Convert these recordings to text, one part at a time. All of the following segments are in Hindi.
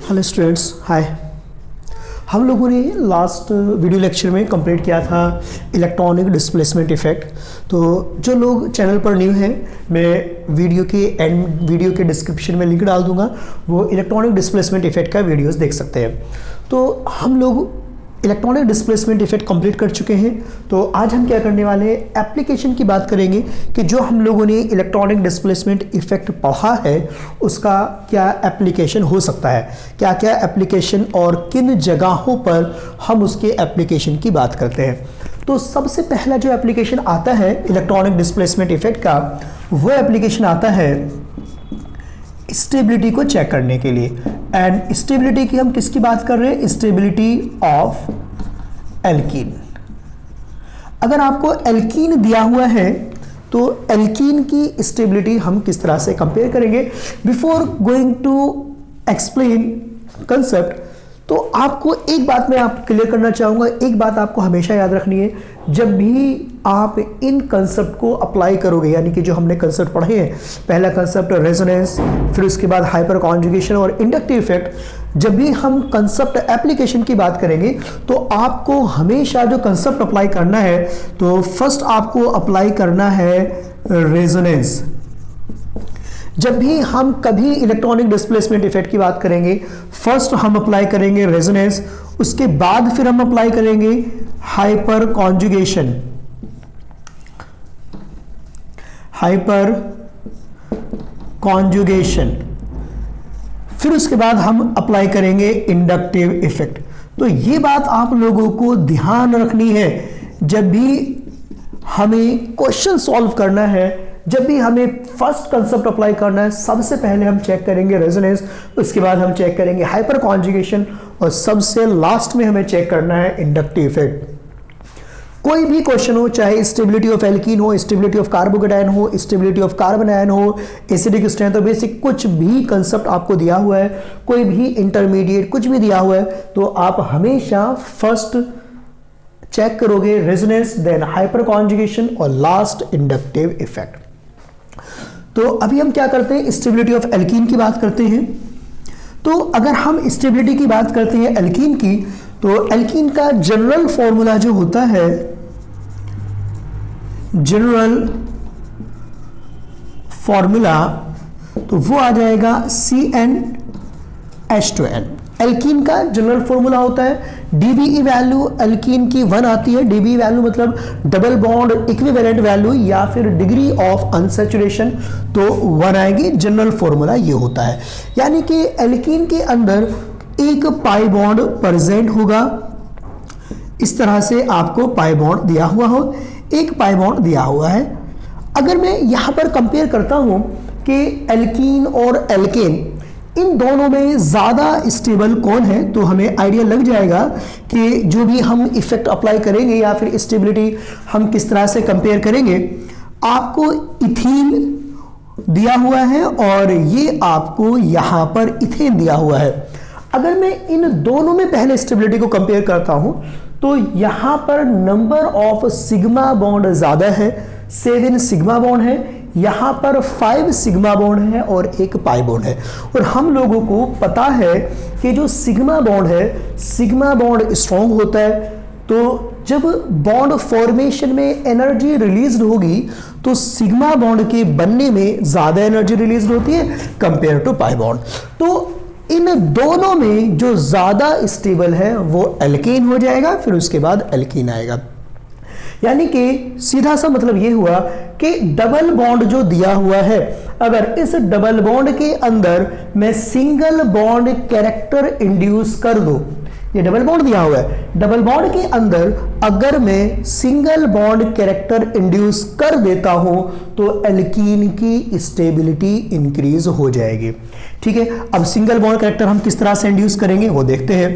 हेलो स्टूडेंट्स, हाय। हम लोगों ने लास्ट वीडियो लेक्चर में कंप्लीट किया था इलेक्ट्रॉनिक डिस्प्लेसमेंट इफेक्ट। तो जो लोग चैनल पर न्यू हैं, मैं वीडियो के डिस्क्रिप्शन में लिंक डाल दूंगा, वो इलेक्ट्रॉनिक डिस्प्लेसमेंट इफेक्ट का वीडियोस देख सकते हैं। तो हम लोग इलेक्ट्रॉनिक डिस्प्लेसमेंट इफेक्ट कंप्लीट कर चुके हैं। तो आज हम क्या करने वाले हैं, एप्लीकेशन की बात करेंगे कि जो हम लोगों ने इलेक्ट्रॉनिक डिस्प्लेसमेंट इफेक्ट पढ़ा है उसका क्या एप्लीकेशन हो सकता है, क्या क्या एप्लीकेशन और किन जगहों पर हम उसके एप्लीकेशन की बात करते हैं। तो सबसे पहला जो एप्लीकेशन आता है इलेक्ट्रॉनिक डिस्प्लेसमेंट इफेक्ट का, वो एप्लीकेशन आता है स्टेबिलिटी को चेक करने के लिए। एंड स्टेबिलिटी की हम किसकी बात कर रहे हैं, स्टेबिलिटी ऑफ एल्कीन। अगर आपको एल्कीन दिया हुआ है तो एल्कीन की स्टेबिलिटी हम किस तरह से कंपेयर करेंगे। Before going to explain concept, तो आपको एक बात मैं आप क्लियर करना चाहूँगा, एक बात आपको हमेशा याद रखनी है, जब भी आप इन कंसेप्ट को अप्लाई करोगे, यानी कि जो हमने कंसेप्ट पढ़े हैं, पहला कंसेप्ट रेजोनेंस, फिर उसके बाद हाइपर कॉन्जुगेशन और इंडक्टिव इफेक्ट, जब भी हम कंसेप्ट एप्लीकेशन की बात करेंगे तो आपको हमेशा जो कंसेप्ट अप्लाई करना है, तो फर्स्ट आपको अप्लाई करना है रेजोनेंस। जब भी हम कभी इलेक्ट्रॉनिक डिस्प्लेसमेंट इफेक्ट की बात करेंगे, फर्स्ट हम अप्लाई करेंगे रेजोनेंस, उसके बाद फिर हम अप्लाई करेंगे हाइपर कॉन्जुगेशन, फिर उसके बाद हम अप्लाई करेंगे इंडक्टिव इफेक्ट। तो ये बात आप लोगों को ध्यान रखनी है, जब भी हमें क्वेश्चन सॉल्व करना है, जब भी हमें फर्स्ट कंसेप्ट अप्लाई करना है, सबसे पहले हम चेक करेंगे रेजोनेंस, उसके बाद हम चेक करेंगे हाइपर कॉन्जुगेशन और सबसे लास्ट में हमें चेक करना है इंडक्टिव इफेक्ट। कोई भी क्वेश्चन हो, चाहे स्टेबिलिटी ऑफ एल्कीन हो, स्टेबिलिटी ऑफ कार्बोकेटायन हो, स्टेबिलिटी ऑफ कार्बन आयन हो, एसिडिक स्ट्रेंथ हो, बेसिक कुछ भी कंसेप्ट आपको दिया हुआ है, कोई भी इंटरमीडिएट कुछ भी दिया हुआ है, तो आप हमेशा फर्स्ट चेक करोगे रेजोनेंस, देन हाइपर कॉन्जुगेशन और लास्ट इंडक्टिव इफेक्ट। तो अभी हम क्या करते हैं, स्टेबिलिटी ऑफ एल्कीन की बात करते हैं। तो अगर हम स्टेबिलिटी की बात करते हैं एल्कीन की, तो एल्कीन का जनरल फॉर्मूला जो होता है, जनरल फॉर्मूला, तो वो आ जाएगा CnH2n। एल्कीन का जनरल फॉर्मूला होता है, डीबीई वैल्यू एल्कीन की 1 आती है। डीबीई वैल्यू मतलब डबल बॉन्ड इक्विवेलेंट वैल्यू या फिर डिग्री ऑफ अनसैचुरेशन, तो 1 आएगी। जनरल फॉर्मूला ये होता है, यानी कि एल्कीन के अंदर एक पाई बॉन्ड प्रेजेंट होगा। इस तरह से आपको पाई बॉन्ड दिया हुआ हो, एक पाई बॉन्ड दिया हुआ है। अगर मैं यहां पर कंपेयर करता हूं कि एल्कीन और एल्केन, इन दोनों में ज्यादा स्टेबल कौन है, तो हमें आइडिया लग जाएगा कि जो भी हम इफेक्ट अप्लाई करेंगे या फिर स्टेबिलिटी हम किस तरह से कंपेयर करेंगे। आपको इथीन दिया हुआ है और ये आपको यहां पर इथेन दिया हुआ है। अगर मैं इन दोनों में पहले स्टेबिलिटी को कंपेयर करता हूं, तो यहां पर नंबर ऑफ सिग्मा बॉन्ड ज्यादा है, 7 सिग्मा बॉन्ड है, यहां पर 5 सिग्मा बॉन्ड है और एक पाई बॉन्ड है। और हम लोगों को पता है कि जो सिग्मा बॉन्ड है, सिग्मा बॉन्ड स्ट्रॉन्ग होता है। तो जब बॉन्ड फॉर्मेशन में एनर्जी रिलीज होगी, तो सिग्मा बॉन्ड के बनने में ज्यादा एनर्जी रिलीज होती है कंपेयर टू पाई बॉन्ड। तो इन दोनों में जो ज्यादा स्टेबल है वो एल्केन हो जाएगा, फिर उसके बाद एल्कीन आएगा। यानी कि सीधा सा मतलब ये हुआ कि डबल बॉन्ड जो दिया हुआ है, अगर इस डबल बॉन्ड के अंदर मैं सिंगल बॉन्ड कैरेक्टर इंड्यूस कर दूं, ये डबल बॉन्ड दिया हुआ है, डबल बॉन्ड के अंदर अगर मैं सिंगल बॉन्ड कैरेक्टर इंड्यूस कर देता हूं, तो एल्कीन की स्टेबिलिटी इंक्रीज हो जाएगी। ठीक है, अब सिंगल बॉन्ड कैरेक्टर हम किस तरह से इंड्यूस करेंगे वो देखते हैं।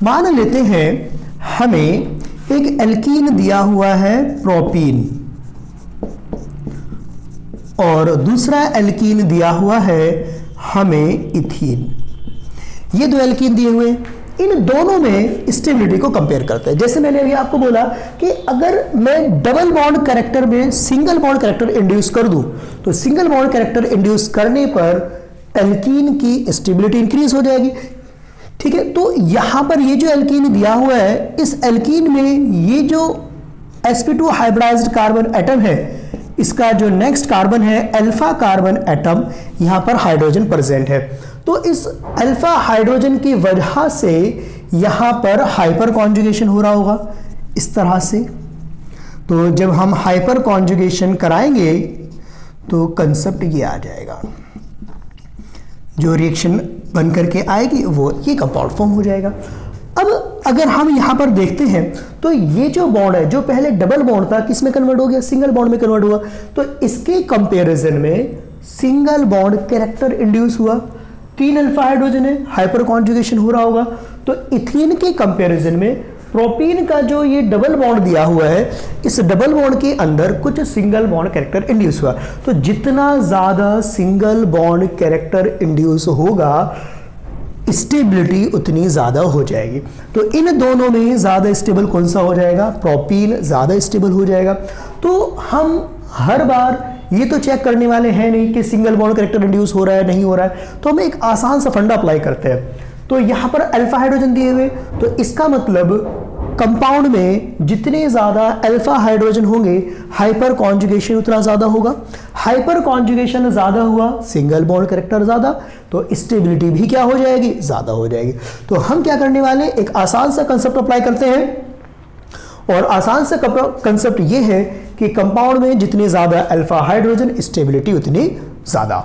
मान लेते हैं हमें एक एल्कीन दिया हुआ है प्रोपीन, और दूसरा एल्कीन दिया हुआ है हमें इथीन। ये दो एल्कीन दिए हुए, इन दोनों में स्टेबिलिटी को कंपेयर करते हैं। जैसे मैंने अभी आपको बोला कि अगर मैं डबल बॉन्ड कैरेक्टर में सिंगल बॉन्ड कैरेक्टर इंड्यूस कर दूं, तो सिंगल बॉन्ड कैरेक्टर इंड्यूस करने पर एल्कीन की स्टेबिलिटी इंक्रीज हो जाएगी। ठीक है, तो यहां पर ये जो एल्कीन दिया हुआ है, इस एल्कीन में ये जो sp2 हाइब्रिडाइज्ड कार्बन एटम है, इसका जो नेक्स्ट कार्बन है अल्फा कार्बन एटम, यहां पर हाइड्रोजन प्रेजेंट है। तो इस अल्फा हाइड्रोजन की वजह से यहां पर हाइपर कॉन्जुगेशन हो रहा होगा इस तरह से। तो जब हम हाइपर कॉन्जुगेशन कराएंगे तो कंसेप्ट ये आ जाएगा, जो रिएक्शन बन करके आएगी वो ये कंपाउंड फॉर्म हो जाएगा। अब अगर हम यहां पर देखते हैं तो ये जो बॉन्ड है, जो पहले डबल बॉन्ड था, किस में कन्वर्ट हो गया, सिंगल बॉन्ड में कन्वर्ट हुआ। तो इसके कंपैरिजन में सिंगल बॉन्ड कैरेक्टर इंड्यूस हुआ। 3 अल्फा हाइड्रोजन है, हाइपर कॉन्जुगेशन हो रहा होगा। तो इथीन के कंपैरिजन में प्रोपीन का जो ये डबल बॉन्ड दिया हुआ है, इस डबल बॉन्ड के अंदर कुछ सिंगल बॉन्ड कैरेक्टर इंड्यूस हुआ। तो जितना ज्यादा सिंगल बॉन्ड कैरेक्टर इंड्यूस होगा, स्टेबिलिटी उतनी ज्यादा हो जाएगी। तो इन दोनों में ज्यादा स्टेबल कौन सा हो जाएगा, प्रोपीन ज्यादा स्टेबल हो जाएगा। तो हम हर बार ये तो चेक करने वाले हैं नहीं कि सिंगल बॉन्ड कैरेक्टर इंड्यूस हो रहा है नहीं हो रहा है, तो हम एक आसान सा फंडा अप्लाई करते हैं। तो यहां पर अल्फा हाइड्रोजन दिए हुए, तो इसका मतलब कंपाउंड में जितने ज्यादा अल्फा हाइड्रोजन होंगे, हाइपर कॉन्जुगेशन उतना ज्यादा होगा। हाइपर कॉन्जुगेशन ज्यादा हुआ, सिंगल बॉन्ड कैरेक्टर ज्यादा, तो स्टेबिलिटी भी क्या हो जाएगी, ज्यादा हो जाएगी। तो हम क्या करने वाले, एक आसान सा कंसेप्ट अप्लाई करते हैं, और आसान सा कंसेप्ट ये है कि कंपाउंड में जितने ज्यादा अल्फा हाइड्रोजन, स्टेबिलिटी उतनी ज्यादा।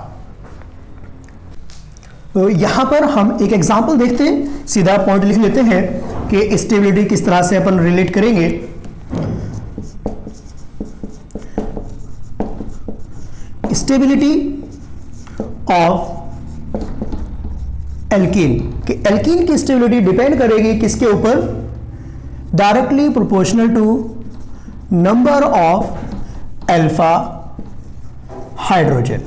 तो यहां पर हम एक एग्जांपल देखते हैं, सीधा पॉइंट लिख लेते हैं कि स्टेबिलिटी किस तरह से अपन रिलेट करेंगे। स्टेबिलिटी ऑफ एल्कीन, कि एल्कीन की स्टेबिलिटी डिपेंड करेगी किसके ऊपर, directly proportional to number of alpha hydrogen.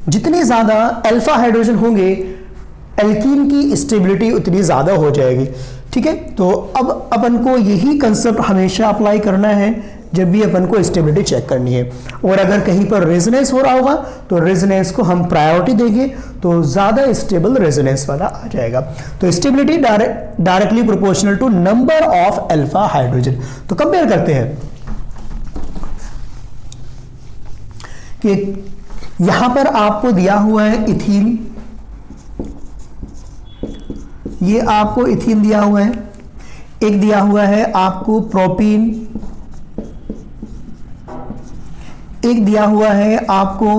जितने ज्यादा अल्फा हाइड्रोजन होंगे, एल्कीन की स्टेबिलिटी उतनी ज्यादा हो जाएगी। ठीक है, तो अब अपन को यही कंसेप्ट हमेशा अप्लाई करना है जब भी अपन को स्टेबिलिटी चेक करनी है। और अगर कहीं पर रेजोनेंस हो रहा होगा तो रेजोनेंस को हम प्रायोरिटी देंगे, तो ज्यादा स्टेबल रेजोनेंस वाला आ जाएगा। तो stability directly proportional to number of alpha hydrogen. तो कंपेयर करते हैं कि यहां पर आपको दिया हुआ है इथीन, ये आपको इथीन दिया हुआ है, एक दिया हुआ है आपको प्रोपीन, एक दिया हुआ है आपको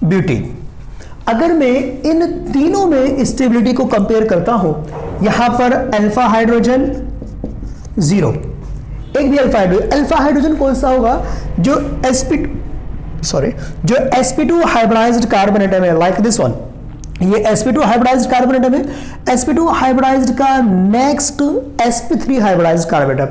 ब्यूटीन। अगर मैं इन तीनों में स्टेबिलिटी को कंपेयर करता हूं, यहां पर अल्फा हाइड्रोजन 0, एक भी अल्फा हाइड्रोजन कौन सा होगा, जो जो sp2 हाइब्रिडाइज्ड कार्बन एटम है, लाइक दिस वन, ये sp2 हाइब्रिडाइज्ड कार्बन एटम है। sp2 हाइब्रिडाइज्ड का next sp3 hybridised carbon atom,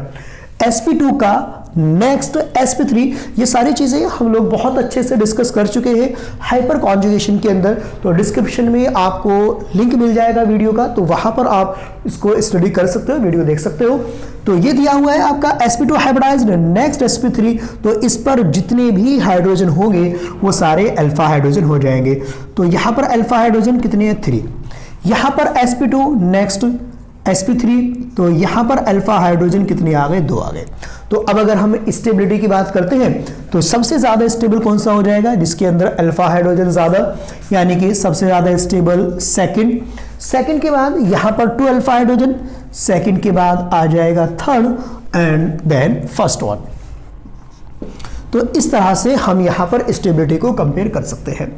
sp2 का नेक्स्ट sp3, ये सारी चीजें हम लोग बहुत अच्छे से डिस्कस कर चुके हैं हाइपर कॉन्जुगेशन के अंदर। तो डिस्क्रिप्शन में आपको लिंक मिल जाएगा वीडियो का, तो वहां पर आप इसको स्टडी कर सकते हो, वीडियो देख सकते हो। तो ये दिया हुआ है आपका sp2 हाइब्रिडाइज्ड नेक्स्ट sp3, तो इस पर जितने भी हाइड्रोजन होंगे वो सारे अल्फा हाइड्रोजन हो जाएंगे। तो यहां पर अल्फा हाइड्रोजन कितने हैं, 3, यहां पर sp2 नेक्स्ट sp3, तो यहां पर अल्फा हाइड्रोजन कितने आ गए, 2 आ गए। तो अब अगर हम स्टेबिलिटी की बात करते हैं तो सबसे ज्यादा स्टेबल कौन सा हो जाएगा, जिसके अंदर अल्फा हाइड्रोजन ज्यादा, यानी कि सबसे ज्यादा स्टेबल सेकंड के बाद यहां पर 2 अल्फा हाइड्रोजन, सेकंड के बाद आ जाएगा third, and then first one. तो इस तरह से हम यहां पर स्टेबिलिटी को कंपेयर कर सकते हैं।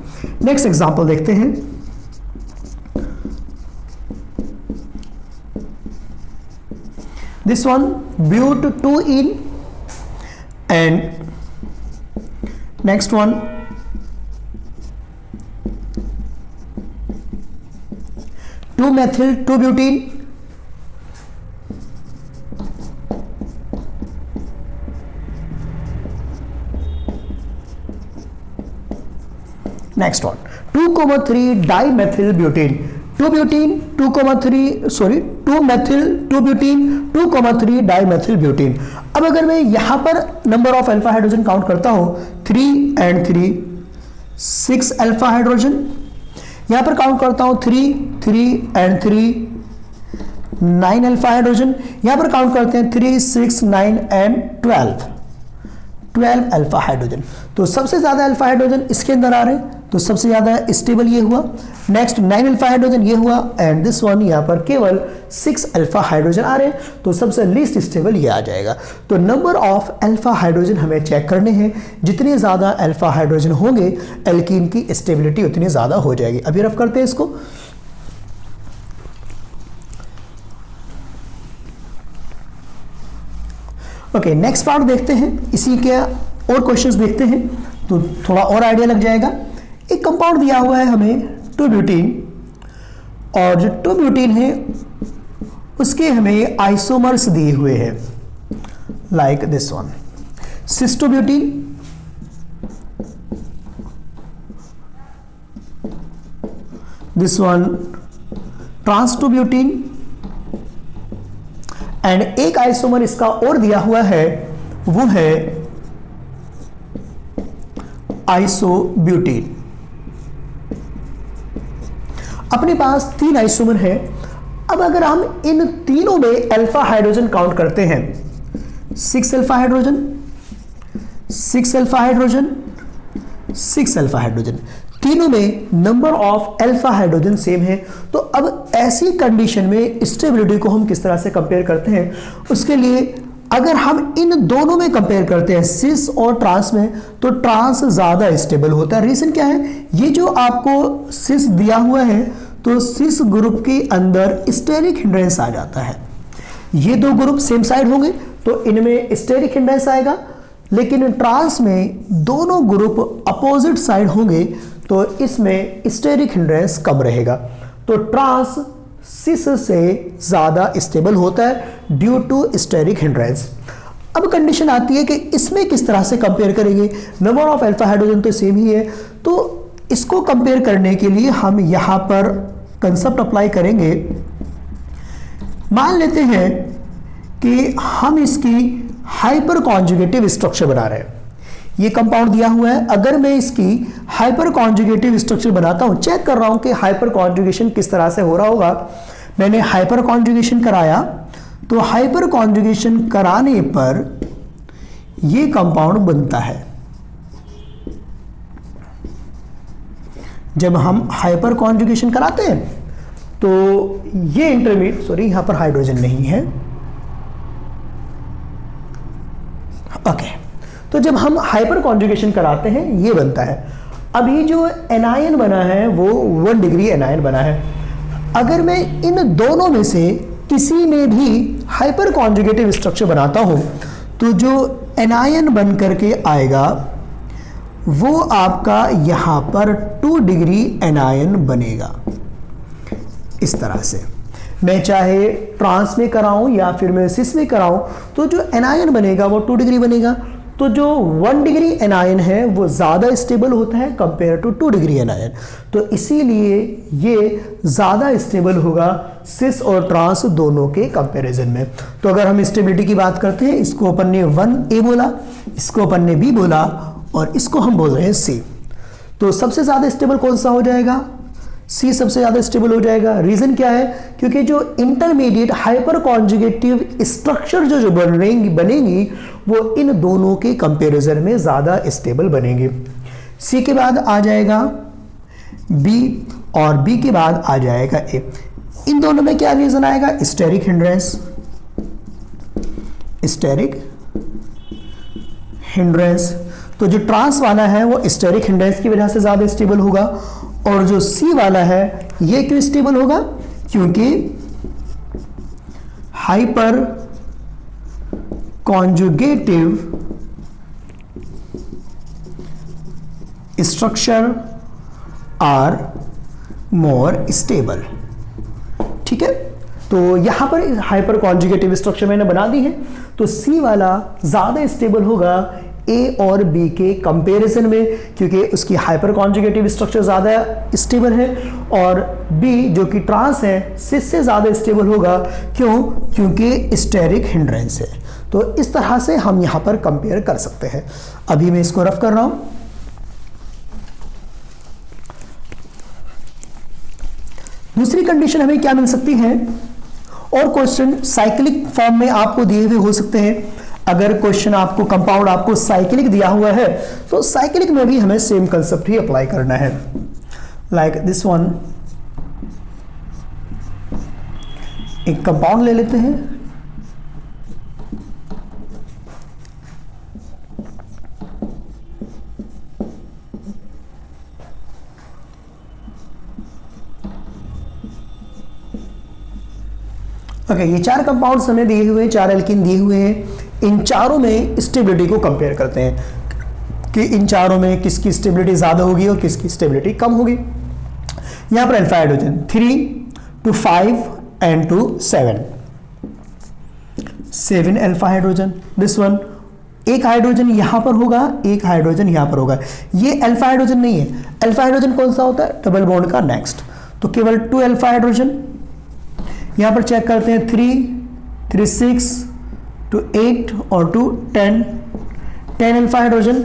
नेक्स्ट एग्जांपल देखते हैं। This one, but2ene, and next one, 2-methyl-2-butene, next one, 2,3 dimethylbutene, 2-butene, 2,3 2 methyl 2 butene 2,3 dimethyl butene. अब अगर मैं यहां पर number of alpha hydrogen count करता हूं 3 and 3 6 अल्फा हाइड्रोजन, यहां पर काउंट करता हूं 3 and 3 9 अल्फा हाइड्रोजन, यहां पर काउंट करते हैं 3 6 9 and 12 अल्फा हाइड्रोजन। तो सबसे ज्यादा अल्फा हाइड्रोजन इसके अंदर आ रहे हैं, तो सबसे ज्यादा स्टेबल ये हुआ। नेक्स्ट 9 अल्फा हाइड्रोजन ये हुआ, एंड दिस वन यहां पर केवल 6 अल्फा हाइड्रोजन आ रहे हैं, तो सबसे लीस्ट स्टेबल ये आ जाएगा। तो नंबर ऑफ अल्फा हाइड्रोजन हमें चेक करने हैं, जितने ज्यादा अल्फा हाइड्रोजन होंगे एल्कीन की स्टेबिलिटी उतनी ज्यादा हो जाएगी। अभी रफ करते हैं इसको। ओके, नेक्स्ट पार्ट देखते हैं, इसी के और क्वेश्चंस देखते हैं तो थोड़ा और आइडिया लग जाएगा। एक कंपाउंड दिया हुआ है हमें 2 ब्यूटीन, और जो 2 ब्यूटीन है उसके हमें आइसोमर्स दिए हुए हैं, like this one cis 2 butene, this one trans 2 butene, and एक आइसोमर इसका और दिया हुआ है, वो है आइसोब्यूटीन। अपने पास 3 आइसोमर है। अब अगर हम इन तीनों में अल्फा हाइड्रोजन काउंट करते हैं 6 alpha hydrogen 6 alpha hydrogen 6 alpha hydrogen, तीनों में number of alpha hydrogen same है। तो अब ऐसी कंडीशन में स्टेबिलिटी को हम किस तरह से कंपेयर करते हैं, उसके लिए अगर हम इन दोनों में कंपेयर करते हैं सिस और ट्रांस में, तो ट्रांस ज्यादा स्टेबल होता है। रीजन क्या है, ये जो आपको सिस दिया हुआ है, तो सिस ग्रुप के अंदर स्टेरिक हिंड्रेंस आ जाता है। ये 2 ग्रुप सेम साइड होंगे तो इनमें स्टेरिक हिंड्रेंस आएगा, लेकिन ट्रांस में दोनों ग्रुप अपोजिट साइड होंगे तो इसमें स्टेरिक हिंड्रेंस कम रहेगा। तो ट्रांस सिस से ज्यादा स्टेबल होता है ड्यू टू स्टेरिक हिंड्रेंस। अब कंडीशन आती है कि इसमें किस तरह से कंपेयर करेंगे, नंबर ऑफ अल्फा हाइड्रोजन तो सेम ही है, तो इसको कंपेयर करने के लिए हम यहां पर कंसेप्ट अप्लाई करेंगे। मान लेते हैं कि हम इसकी हाइपर कॉन्जुगेटिव स्ट्रक्चर बना रहे हैं। ये कंपाउंड दिया हुआ है, अगर मैं इसकी हाइपर कॉन्जुगेटिव स्ट्रक्चर बनाता हूं, चेक कर रहा हूं कि हाइपर कॉन्जुगेशन किस तरह से हो रहा होगा। मैंने हाइपर कॉन्जुगेशन कराया, तो हाइपर कॉन्जुगेशन कराने पर ये कंपाउंड बनता है। जब हम हाइपर कॉन्जुगेशन कराते हैं तो ये इंटरमीडिएट, सॉरी यहां पर हाइड्रोजन नहीं है, ओके, तो जब हम हाइपर कॉन्जुगेशन कराते हैं ये बनता है। अभी जो एनायन बना है वो 1 डिग्री एनायन बना है। अगर मैं इन दोनों में से किसी में भी हाइपर कॉन्जुगेटिव स्ट्रक्चर बनाता हूं, तो जो एनायन बन करके आएगा वो आपका यहां पर 2 डिग्री एनायन बनेगा। इस तरह से मैं चाहे ट्रांस में कराऊं या फिर मैं सिस में कराऊं, तो जो एनायन बनेगा वो 2 डिग्री बनेगा। तो जो 1 डिग्री एनायन है वो ज़्यादा स्टेबल होता है कंपेयर टू 2 डिग्री एनायन, तो इसीलिए ये ज़्यादा स्टेबल होगा सिस और ट्रांस दोनों के कंपैरिजन में। तो अगर हम स्टेबिलिटी की बात करते हैं, इसको अपन ने 1A बोला, इसको अपन ने B बोला, और इसको हम बोल रहे हैं C। तो सबसे ज़्यादा स्टेबल कौन सा हो जाएगा, C सबसे ज़्यादा स्टेबल हो जाएगा। रीज़न क्या है, क्योंकि जो इंटरमीडिएट हाइपर कॉन्जुगेटिव स्ट्रक्चर जो बनेगी वो इन दोनों के कंपैरिजन में ज़्यादा स्टेबल बनेंगे। C के बाद आ जाएगा B और B के बाद आ जाएगा A। इन दोनों में क्या रीज़न आएगा, स्टेरिक हिंड्रेंस, स्टेरिक हिंड्रेंस। तो जो ट्रांस वाला है वो स्टेरिक हिंड्रेंस की वजह से ज़्यादा स्टेबल होगा, और जो C वाला है ये क्यों स्टेबल होगा, क्योंकि hyperconjugative structure are more stable. ठीक है, तो यहां पर हाइपर कॉन्जुगेटिव स्ट्रक्चर मैंने बना दी है, तो C वाला ज्यादा स्टेबल होगा ए और बी के कंपैरिजन में, क्योंकि उसकी हाइपर कॉन्जुगेटिव स्ट्रक्चर ज़्यादा स्टेबल है और बी जो कि ट्रांस है सिस से ज़्यादा स्टेबल होगा। क्यों? क्योंकि स्टेरिक हिंड्रेंस है। तो इस तरह से हम यहाँ पर कंपेयर कर सकते हैं। अभी मैं इसको रफ कर रहा हूँ। दूसरी कंडीशन हमें क्या मिल सकती है, और क्वेश्चन साइक्लिक फॉर्म में आपको दिए हुए हो सकते हैं। अगर क्वेश्चन आपको कंपाउंड आपको साइक्लिक दिया हुआ है तो साइक्लिक में भी हमें सेम कंसेप्ट ही अप्लाई करना है। लाइक दिस वन, एक कंपाउंड ले लेते हैं, ओके ये 4 कंपाउंड्स हमें दिए हुए हैं, 4 एल्कीन दिए हुए हैं। इन चारों में स्टेबिलिटी को कंपेयर करते हैं कि इन चारों में किसकी स्टेबिलिटी ज़्यादा होगी और किसकी स्टेबिलिटी कम होगी। यहाँ पर alpha hydrogen 3 to 5 and to 7 alpha hydrogen. This one, एक हाइड्रोजन यहाँ पर होगा, एक हाइड्रोजन यहाँ पर होगा। ये अल्फा हाइड्रोजन नहीं है। अल्फा हाइड्रोजन कौन सा होता है? डबल बॉन्ड का नेक्स्ट। तो केवल 2 अल्फा हाइड्रोजन। यहाँ पर चेक करते हैं 3 6 to 8 और 2 10 अल्फा हाइड्रोजन।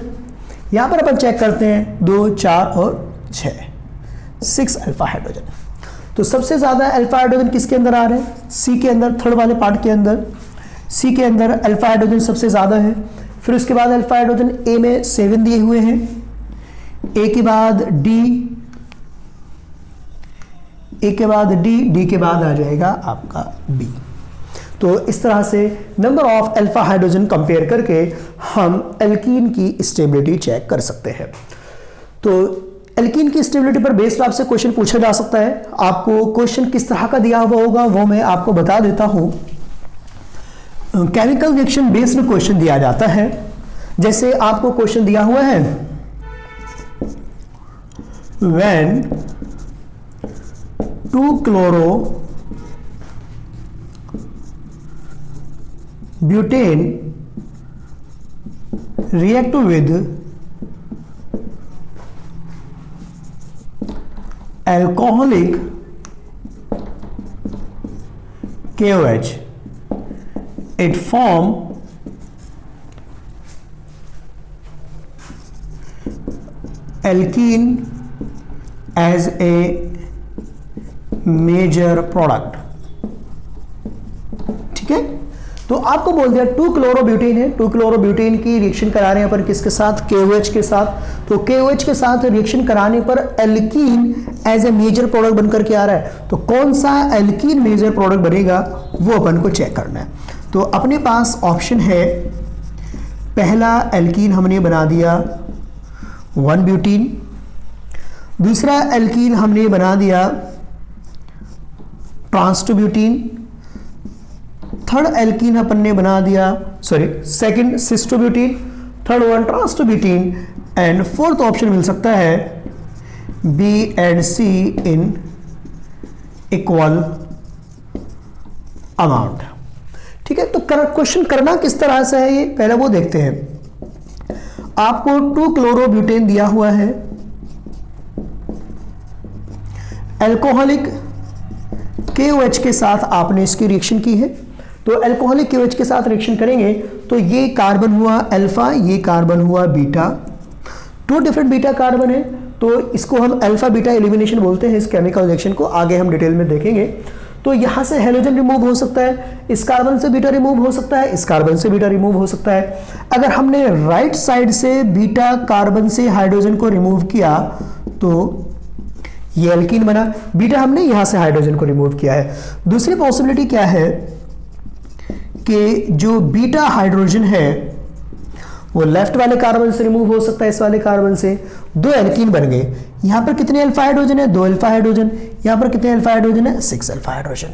यहाँ पर अपन चेक करते हैं 2 4 और 6 अल्फा हाइड्रोजन। तो सबसे ज़्यादा अल्फा हाइड्रोजन किसके अंदर आ रहे हैं? सी के अंदर, थर्ड वाले पार्ट के अंदर। सी के अंदर अल्फा हाइड्रोजन सबसे ज़्यादा है। फिर उसके बाद अल्फा हाइड्रोजन ए में 7 दिए हुए हैं, ए के बाद डी, ए के बाद डी, डी के बाद आ जाएगा आपका बी। तो इस तरह से number of alpha hydrogen compare करके हम एल्कीन की स्टेबिलिटी चेक कर सकते हैं। तो एल्कीन की स्टेबिलिटी पर बेस्ड आपसे क्वेश्चन पूछा जा सकता है। आपको क्वेश्चन किस तरह का दिया हुआ होगा वो मैं आपको बता देता हूं। केमिकल रिएक्शन बेस्ड क्वेश्चन दिया जाता है। जैसे आपको क्वेश्चन दिया हुआ है, when 2 chloro butane react with alcoholic KOH, it form alkene as a major product. ठीक है, तो आपको बोल दिया 2 क्लोरोब्यूटेन है। 2 क्लोरोब्यूटेन की रिएक्शन करा रहे हैं अपन किसके साथ? KOH के साथ। तो KOH के साथ रिएक्शन कराने पर alkene as a major product बनकर के आ रहा है। तो कौन सा एल्कीन मेजर प्रोडक्ट बनेगा वो अपन को चेक करना है। तो अपने पास ऑप्शन है, पहला एल्कीन हमने बना दिया 1 ब्यूटीन, दूसरा एल्कीन हमने बना दिया ट्रांस 2 ब्यूटीन, थर्ड एल्कीन अपन ने बना दिया second cis 2 butene, third one trans 2 butene, and fourth option मिल सकता है B and C in equal amount. ठीक है, तो क्वेश्चन करना किस तरह से है ये पहले वो देखते हैं। आपको 2 क्लोरोब्यूटेन दिया हुआ है, अल्कोहलिक KOH के साथ आपने इसकी रिएक्शन की है। तो अल्कोहलिक KOH के साथ रिएक्शन करेंगे तो ये कार्बन हुआ अल्फा, ये कार्बन हुआ बीटा, 2 डिफरेंट बीटा कार्बन है। तो इसको हम अल्फा बीटा एलिमिनेशन बोलते हैं। इस केमिकल रिएक्शन को आगे हम डिटेल में देखेंगे। तो यहां से हेलोजन रिमूव हो सकता है, इस कार्बन से बीटा रिमूव हो सकता है, इस कार्बन से बीटा रिमूव हो सकता है। अगर हमने राइट साइड से बीटा कार्बन से हाइड्रोजन को रिमूव किया तो ये एल्कीन बना। बीटा हमने यहां से हाइड्रोजन को रिमूव किया है। दूसरी पॉसिबिलिटी क्या है कि जो बीटा हाइड्रोजन है वो लेफ्ट वाले कार्बन से रिमूव हो सकता है, इस वाले कार्बन से 2 एल्कीन बन गए। यहां पर कितने अल्फा हाइड्रोजन है? 2 अल्फा हाइड्रोजन। यहां पर कितने अल्फा हाइड्रोजन है? 6 अल्फा हाइड्रोजन।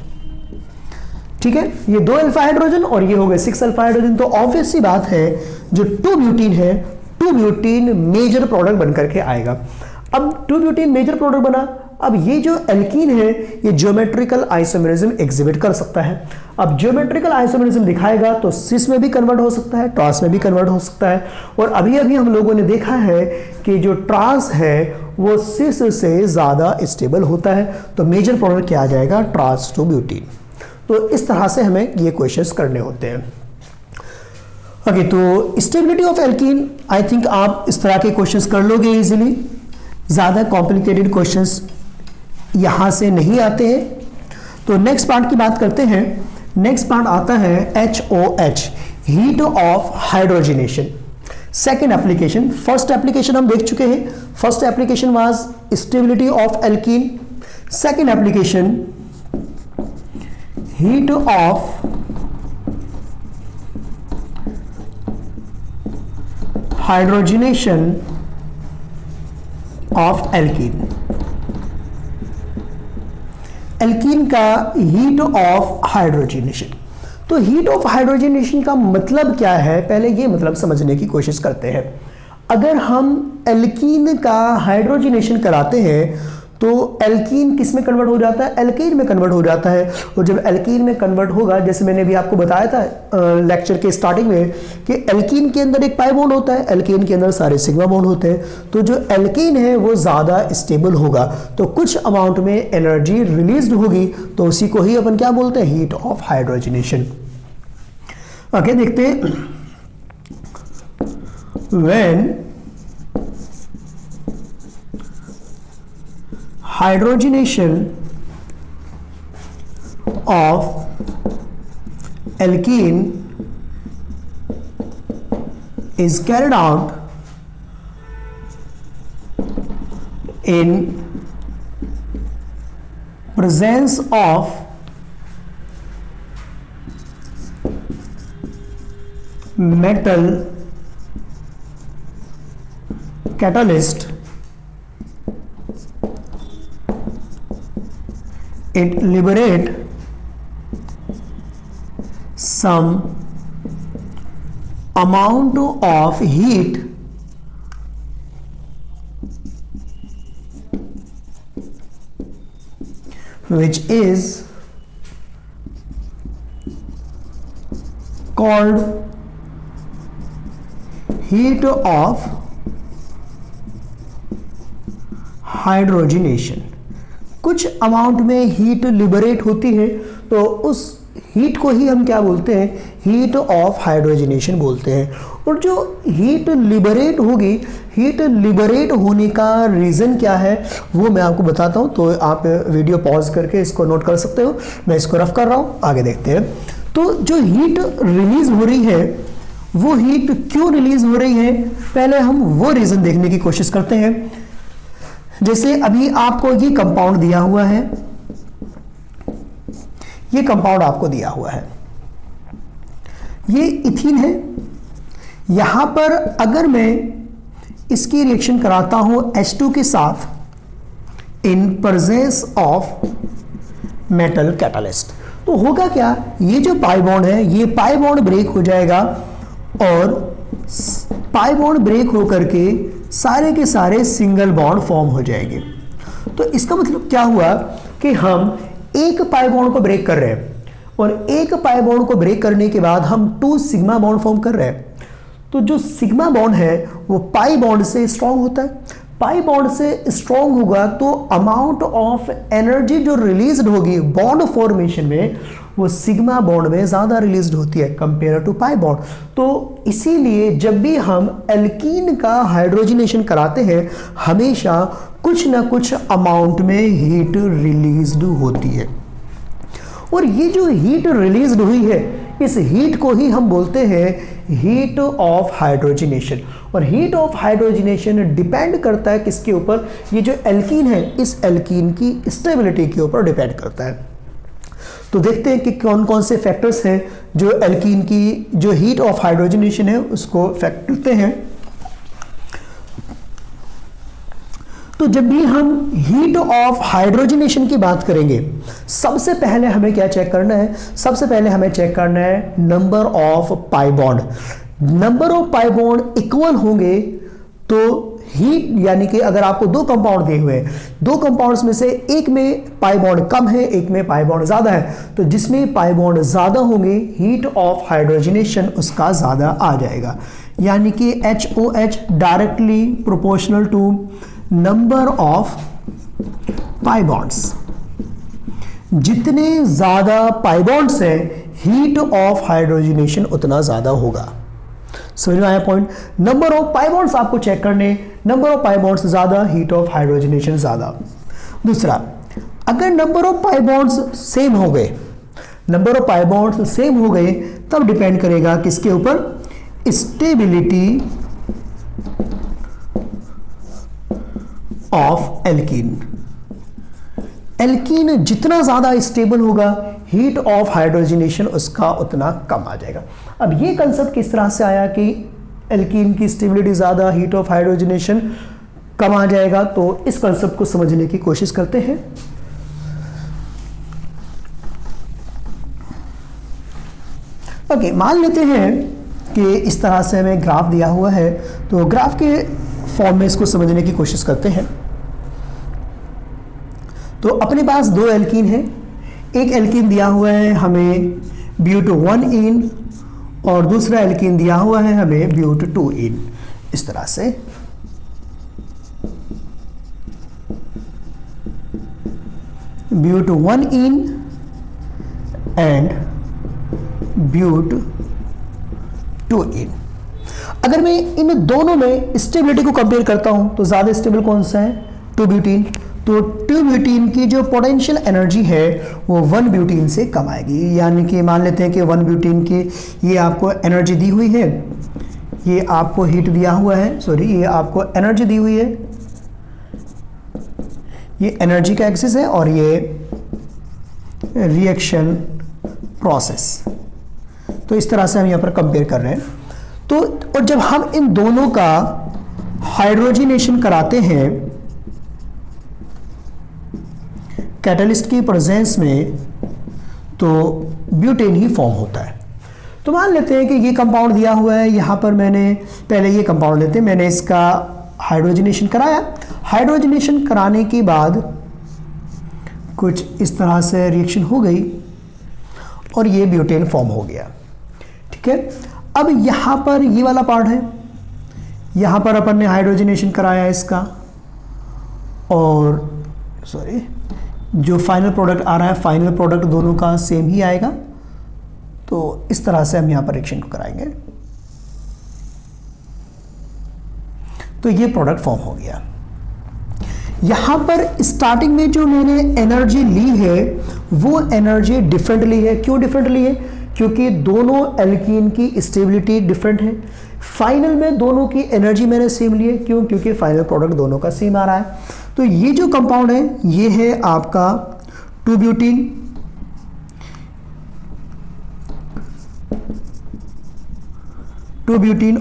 ठीक है, ये 2 अल्फा हाइड्रोजन और ये हो गए 6 अल्फा हाइड्रोजन। तो ऑब्वियस सी बात है जो 2 ब्यूटीन है, 2 ब्यूटीन मेजर प्रोडक्ट बनकर के आएगा। अब 2 ब्यूटीन मेजर प्रोडक्ट बना, अब ये जो एल्कीन है ये ज्योमेट्रिकल आइसोमेरिज्म एग्जिबिट कर सकता है। अब ज्योमेट्रिकल आइसोमेरिज्म दिखाएगा तो सिस में भी कन्वर्ट हो सकता है, ट्रांस में भी कन्वर्ट हो सकता है। और अभी अभी हम लोगों ने देखा है कि जो ट्रांस है वो सिस से ज़्यादा स्टेबल होता है, तो मेजर प्रोडक्ट क्या आ जाएगा, ट्रांस टू ब्यूटीन। तो इस तरह से हमें ये क्वेश्चंस करने होते हैं। ओके, तो stability of alkene, I think आप इस तरह के क्वेश्चंस कर लोगे इजीली, ज़्यादा कॉम्प्लिकेटेड क्वेश्चंस यहाँ से नहीं आते हैं। तो नेक्स्ट पार्ट की बात करते हैं। नेक्स्ट पार्ट आता है HOH, heat of hydrogenation. Second application, first application हम देख चुके हैं। First application was stability of alkene. Second application heat of hydrogenation of alkene. Alkene का हीट ऑफ हाइड्रोजनेशन। तो हीट ऑफ हाइड्रोजनेशन का मतलब क्या है, पहले ये मतलब समझने की कोशिश करते हैं। अगर हम एल्कीन का हाइड्रोजनेशन कराते हैं तो एल्कीन किस में कन्वर्ट हो जाता है, एल्कीन में कन्वर्ट हो जाता है। और जब एल्कीन में कन्वर्ट होगा, जैसे मैंने भी आपको बताया था लेक्चर के स्टार्टिंग में कि एल्कीन के अंदर एक पाई बॉन्ड होता है, एल्कीन के अंदर सारे सिग्मा बॉन्ड होते हैं। तो जो एल्कीन है वो ज़्यादा स्टेबल होगा, तो कुछ अमाउंट में एनर्जी रिलीज होगी, तो उसी को ही अपन क्या बोलते हैं, हीट ऑफ हाइड्रोजनेशन। आगे देखते हैं, when hydrogenation of alkene is carried out in presence of metal catalyst, it liberate some amount of heat which is called heat of hydrogenation. कुछ अमाउंट में हीट लिबरेट होती है, तो उस हीट को ही हम क्या बोलते हैं, हीट ऑफ हाइड्रोजनेशन बोलते हैं। और जो हीट लिबरेट होगी, हीट लिबरेट होने का रीज़न क्या है वो मैं आपको बताता हूँ। तो आप वीडियो पॉज करके इसको नोट कर सकते हो, मैं इसको रफ कर रहा हूँ, आगे देखते हैं। तो जो हीट रिलीज हो रही है वो हीट क्यों रिलीज हो रही है, पहले हम वो रीज़न देखने की कोशिश करते हैं। जैसे अभी आपको ये कंपाउंड दिया हुआ है, ये कंपाउंड आपको दिया हुआ है, ये इथीन है। यहां पर अगर मैं इसकी रिएक्शन कराता हूं H2 के साथ in presence of metal catalyst, तो होगा क्या, ये जो पाई बॉन्ड है ये पाई बॉन्ड ब्रेक हो जाएगा और पाई बॉन्ड ब्रेक होकर के सारे के सारे सिंगल बॉन्ड फॉर्म हो जाएंगे। तो इसका मतलब क्या हुआ कि हम एक पाई बॉन्ड को ब्रेक कर रहे हैं और एक पाई बॉन्ड को ब्रेक करने के बाद हम 2 सिग्मा बॉन्ड फॉर्म कर रहे हैं। तो जो सिग्मा बॉन्ड है वो पाई बॉन्ड से स्ट्रांग होता है, पाई बॉन्ड से स्ट्रांग होगा तो अमाउंट ऑफ एनर्जी जो रिलीज्ड होगी बॉन्ड फॉर्मेशन में वो सिग्मा बॉन्ड में ज़्यादा रिलीज्ड होती है कंपेयर टू पाई बॉन्ड। तो इसीलिए जब भी हम एल्कीन का हाइड्रोजनेशन कराते हैं हमेशा कुछ ना कुछ अमाउंट में हीट रिलीज्ड होती है। और ये जो हीट रिलीज्ड हुई है इस हीट को ही हम बोलते हैं हीट ऑफ हाइड्रोजनेशन। और हीट ऑफ हाइड्रोजनेशन डिपेंड करता है किसके ऊपर, ये जो एल्कीन है इस एल्कीन की स्टेबिलिटी के ऊपर डिपेंड करता है। तो देखते हैं कि कौन कौन से फैक्टर्स हैं जो एल्कीन की जो हीट ऑफ हाइड्रोजनेशन है उसको इफेक्ट करते हैं। तो जब भी हम हीट ऑफ हाइड्रोजनेशन की बात करेंगे सबसे पहले हमें क्या चेक करना है, सबसे पहले हमें चेक करना है number of pi bond. Number of pi bond equal होंगे तो हीट यानी कि अगर आपको दो कंपाउंड दिए हुए हैं, दो कंपाउंड्स में से एक में पाई बॉन्ड कम है, एक में पाई बॉन्ड ज्यादा है, तो जिसमें पाई बॉन्ड ज्यादा होंगे हीट ऑफ हाइड्रोजनेशन उसका ज्यादा आ जाएगा, यानी कि HOH directly proportional to number of pi bonds. जितने ज्यादा पाई बॉन्ड्स हैं हीट ऑफ हाइड्रोजनेशन उतना ज्यादा होगा। समझ में आया point? Number of pi bonds आपको चेक करने, नंबर ऑफ पाई बॉन्ड्स ज्यादा, हीट ऑफ हाइड्रोजनेशन ज्यादा। दूसरा, अगर number of pi bonds same हो गए, number of pi bonds same हो गए, तब डिपेंड करेगा किसके ऊपर? Stability of alkene. एल्कीन जितना ज्यादा स्टेबल होगा हीट ऑफ हाइड्रोजनेशन उसका उतना कम आ जाएगा। अब ये कंसेप्ट किस तरह से आया कि एल्कीन की स्टेबिलिटी ज्यादा, हीट ऑफ हाइड्रोजनेशन कम आ जाएगा, तो इस कंसेप्ट को समझने की कोशिश करते हैं। ओके, मान लेते हैं कि इस तरह से हमें ग्राफ दिया हुआ है, तो ग्राफ के फॉर्म में इसको समझने की कोशिश करते हैं। तो अपने पास दो एल्कीन है, एक एल्कीन दिया हुआ है हमें ब्यूट1इन और दूसरा एल्कीन दिया हुआ है हमें ब्यूट2इन। इस तरह से ब्यूट1इन एंड ब्यूट2इन। अगर मैं इन दोनों में स्टेबिलिटी को कंपेयर करता हूं तो ज्यादा स्टेबल कौन सा है? 2-ब्यूटीन। तो 2-ब्यूटीन की जो पोटेंशियल एनर्जी है वो 1-ब्यूटीन से कम आएगी, यानी कि मान लेते हैं कि 1-ब्यूटीन की ये आपको एनर्जी दी हुई है, ये आपको हीट दिया हुआ है, सॉरी ये आपको एनर्जी दी हुई है, ये एनर्जी का एक्सिस है और ये रिएक्शन प्रोसेस। तो इस तरह से हम यहाँ पर कंपेयर कर रहे हैं। तो और जब हम इन दोनों का हाइड्रोजनेशन कराते हैं कैटलिस्ट की प्रेजेंस में, तो ब्यूटेन ही फॉर्म होता है। तो मान लेते हैं कि ये कंपाउंड दिया हुआ है, यहाँ पर मैंने पहले ये कंपाउंड लेते हैं, मैंने इसका हाइड्रोजनेशन कराया। हाइड्रोजनेशन कराने के बाद कुछ इस तरह से रिएक्शन हो गई और ये ब्यूटेन फॉर्म हो गया। ठीक है, अब यहाँ पर ये वाला पार्ट है, यहाँ पर अपन ने हाइड्रोजनेशन कराया इसका, और सॉरी जो फाइनल प्रोडक्ट आ रहा है, फाइनल प्रोडक्ट दोनों का सेम ही आएगा। तो इस तरह से हम यहाँ पर रिएक्शन को कराएंगे, तो ये प्रोडक्ट फॉर्म हो गया। यहाँ पर स्टार्टिंग में जो मैंने एनर्जी ली है वो एनर्जी डिफरेंट ली है। क्यों डिफरेंट ली है? क्योंकि दोनों एल्कीन की स्टेबिलिटी डिफरेंट है। फाइनल में दोनों की एनर्जी मैंने सेम ली है। क्यों? क्योंकि फाइनल प्रोडक्ट दोनों का सेम आ रहा है। तो ये जो कंपाउंड है ये है आपका 2-ब्यूटीन,